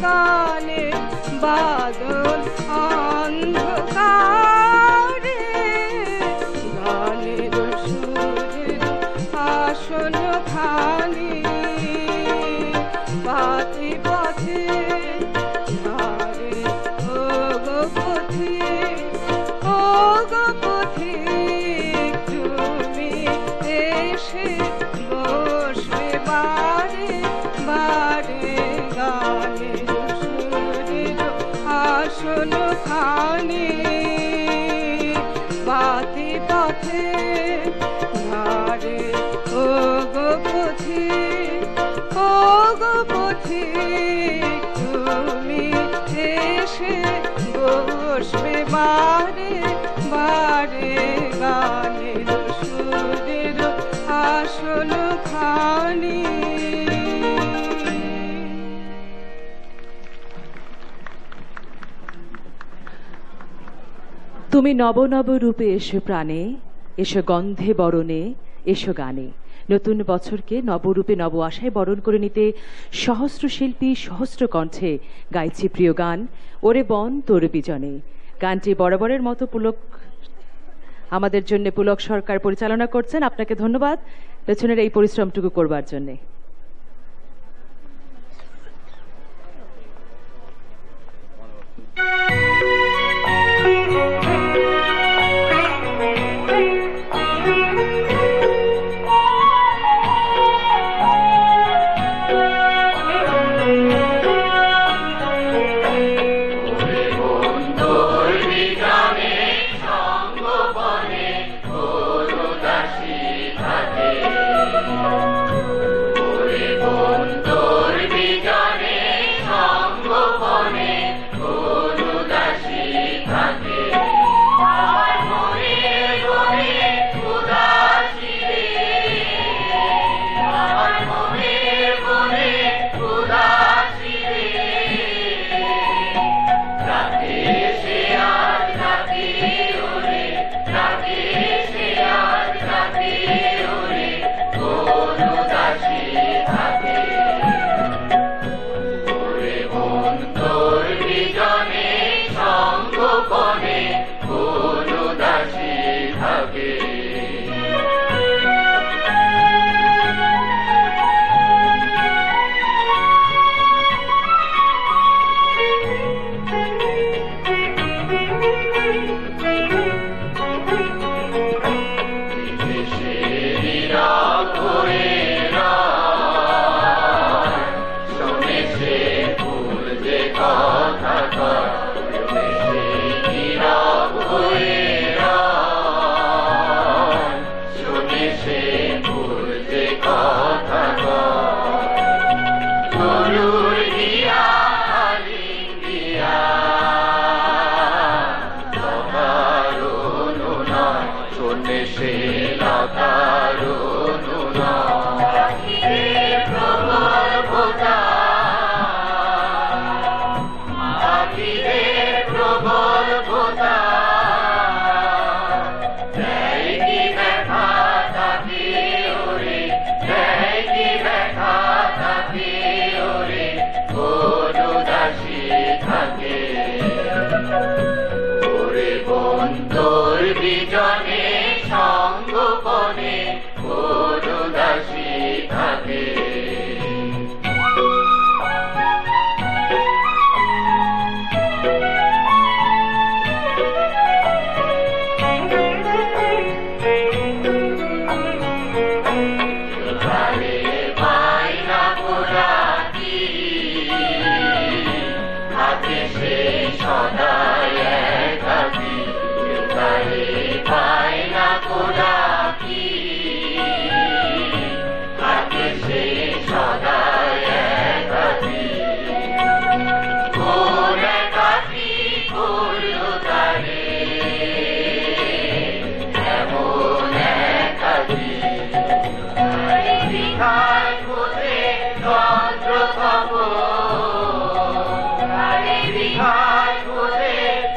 গানে বাদল অন্ধকারে গানের সুরের আসন খানি পথে পথে ধারে ও গো পথে তুমি এসে বসবে বারে বারে গানের সুরের আসন খানি পথে পথে ধারে ও গো পথে তুমি এসে বসবে বারে বারে গানের সুরের আসন খানি। তুমি নব নব রূপে এসো প্রাণে, এসো গন্ধে বরণে, এসো গানে। নতুন বছরকে নবরূপে নব আশায় বরণ করে নিতে সহস্র শিল্পী সহস্র কণ্ঠে গাইছি প্রিয় গান ওরে বন তোর বিজনে। গানটি বরাবরের মতো আমাদের জন্য পুলক সরকার পরিচালনা করছেন। আপনাকে ধন্যবাদ পেছনের এই পরিশ্রমটুকু করবার জন্যে।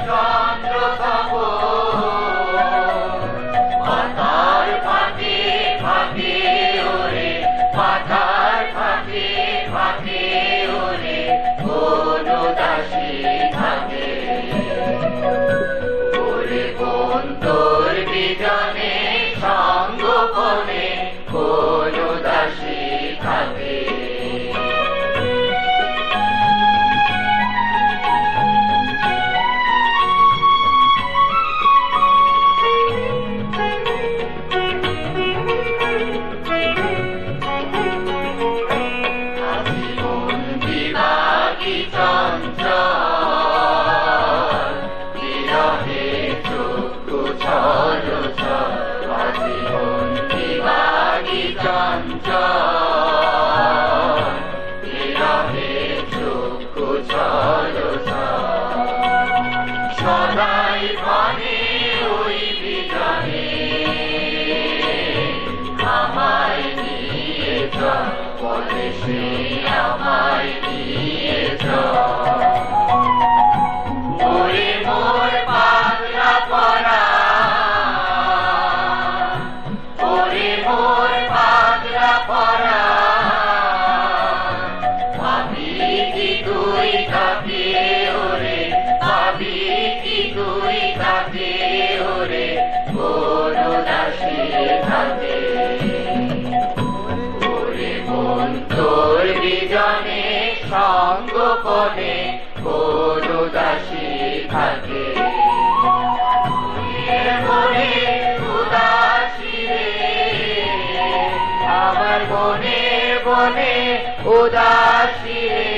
চন্দ্র চঞ্চল বিরহে চক্ষু ছল ছল আজীবন দিবাগি চঞ্চল বিরহে চক্ষু ছল ছল সদাই মনে ওই বিজনে আমায় নিয়ে চল পদেশে আমায় নিয়ে চল ওরে মোর পাগলা পরা ওরে মোর পাগলা পরা পাবি কি তুই তাকে ওরে পাবি কি তুই তাকে ওরে কোন দাসী থাকে ওরে মন তোর বিজনে সঙ্গোপনে কোন দাসী থাকে মনে উদাসী রে আমার মনে মনে উদাসী রে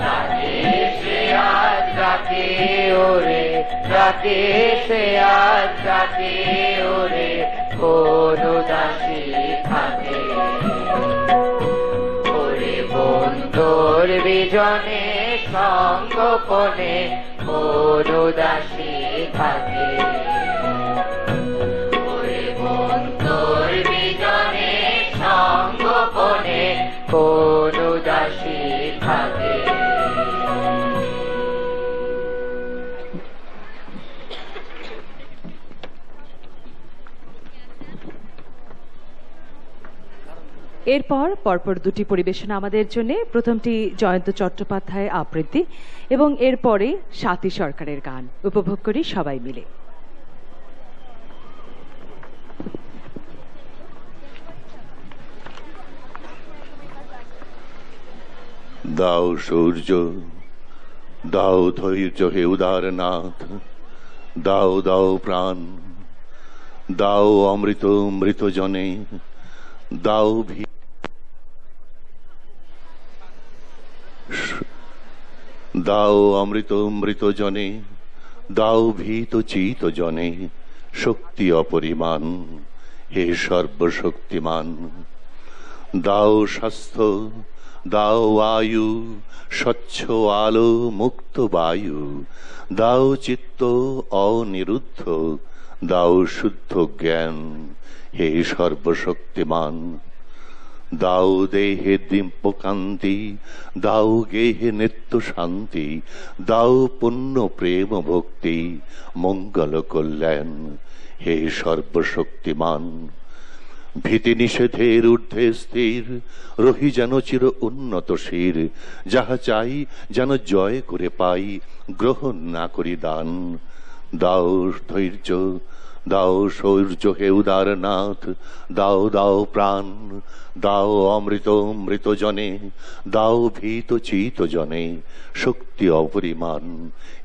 ডাকে সে আজ ডাকে ওরে ডাকে সে আজ ডাকে ওরে কোন দাসী থাকে ওরে বন্ধুর বিজনে সঙ্গোপনে কোন দাসী থাকে ওরে বন্ধুর বিজনে সঙ্গোপনে কোন দাসী থাকে এরপর পরপর দুটি পরিবেশনা আমাদের জন্য। প্রথমটি জয়ন্ত চট্টোপাধ্যায় আবৃত্তি এবং এরপরে স্বাতী সরকারের গান। উপভোগ করি সবাই মিলে। দাও সূর্য, দাও ধৈর্য হে উদারনাথ, দাও দাও প্রাণ, দাও অমৃত মৃত জনে, দাও দাও অমৃত মৃত জনে, দাও ভীত চিত জনে শক্তি অপরিমাণ হে সর্বশক্তিমান। দাও স্বাস্থ্য, দাও আয়ু, স্বচ্ছ আলো মুক্ত বায়ু, দাও চিত্ত অনিরুদ্ধ, দাও শুদ্ধ জ্ঞান হে সর্বশক্তিমান। দাও দেহে দিব্যকান্তি, দাও গেহে নিত্য শান্তি, দাও পুণ্য প্রেম ভক্তি মঙ্গল কল্যাণ হে সর্বশক্তিমান। ভীতি নিষেধের ঊর্ধ্বে স্থির রহি যেন চির উন্নত শির, যাহা চাই যেন জয় করে পাই গ্রহণ না করি দান। দাও ধৈর্য, দাও সৌর্য হে উদারনাথ, দাও দাও প্রাণ, দাও অমৃত মৃত জনে, দাও ভীত চিত জনে শক্তি অপরিমাণ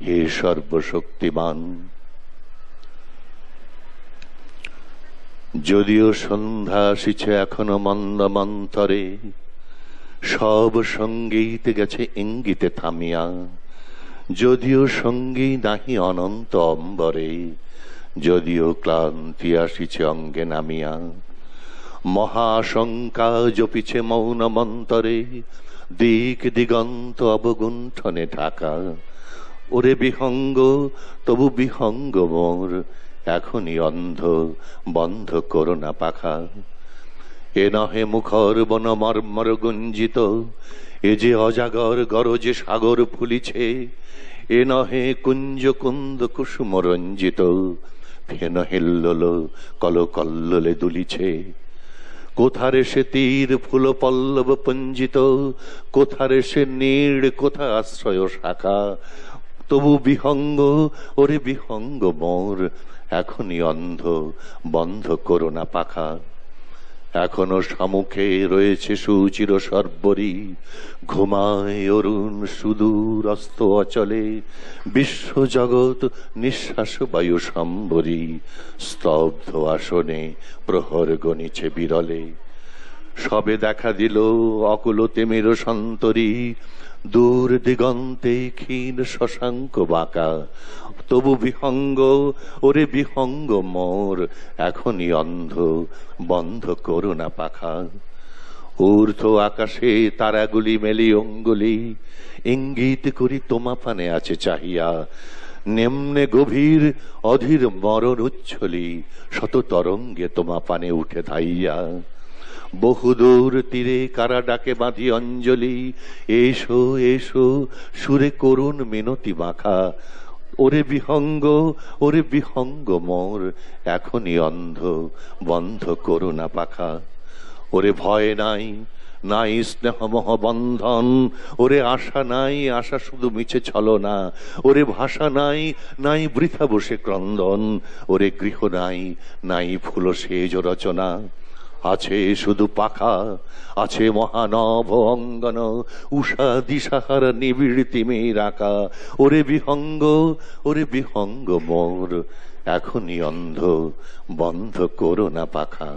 হে সর্বশক্তিমান। যদিও সন্ধ্যা আসিছে এখনো মন্দ মন্তরে, সব সঙ্গীত গেছে ইঙ্গিতে থামিয়া, যদিও সঙ্গী নাহি অনন্ত অম্বরে, যদিও ক্লান্তি আসিছে অঙ্গে নামিয়া, মহাশঙ্কা জপিছে মৌন মন্তরে, দিক দিগন্ত অবগুণ্ঠনে ঢাকা। ওরে বিহঙ্গ তবু বিহঙ্গ মোর, এখনই অন্ধ বন্ধ করোনা পাখা। এ নহে মুখর বন মর্মর গুঞ্জিত, এ যে অজাগর গরজে সাগর ফুলিছে, এ নহে কুঞ্জ কুন্দ কুসুম রঞ্জিত, ফেন হিল্লোল কল কল্লোলে দুলিছে। কোথারে সে তীর ফুল পল্লব পঞ্জিত, কোথারে সে নীড় কোথা আশ্রয় শাখা। তবু বিহঙ্গ ওরে বিহঙ্গ মোর, এখনই অন্ধ বন্ধ করোনা পাখা। এখনো সম্মুখে রয়েছে সুচির সর্বরী, ঘুমায় অরুণ সুদূর অস্ত অচলে, বিশ্ব জগৎ নিঃশ্বাস বায়ু সম্বরী, স্তব্ধ আসনে প্রহর গণিছে বিরলে। সবে দেখা দিল অকুল তিমির সন্তরী, দূর দিগন্তে ক্ষীণ শশাঙ্ক বাঁকা, তবু বিহঙ্গ ওরে বিহঙ্গ মোর, এখনই অন্ধ বন্ধ করো না পাখা। ঊর্ধ্ব আকাশে তারাগুলি মেলি অঙ্গুলি, ইঙ্গিত করি তোমা পানে আছে চাহিয়া, নেমনে গভীর অধীর মরণ উচ্ছলি, শত তরঙ্গে তোমা পানে উঠে ধাইয়া। বহুদূর তীরে কারা ডাকে বাঁধি অঞ্জলি, এসো এসো সুরে করুণ মিনতি মাখা, ওরে বিহঙ্গ মোর, এখনই অন্ধ বন্ধ করো না পাখা। ওরে ভয় নাই নাই স্নেহমহ বন্ধন, ওরে আশা নাই আশা শুধু মিছে ছলনা, ওরে ভাষা নাই নাই বৃথা বসে ক্রন্দন, ওরে গৃহ নাই নাই ফুল সেজ রচনা, আছে শুধু পাখা, আছে মহানভ অঙ্গন, উষা দিশাহার নিবিড় তিমির আঁকা। ওরে বিহঙ্গ মোর, এখনই অন্ধ বন্ধ করো না পাখা।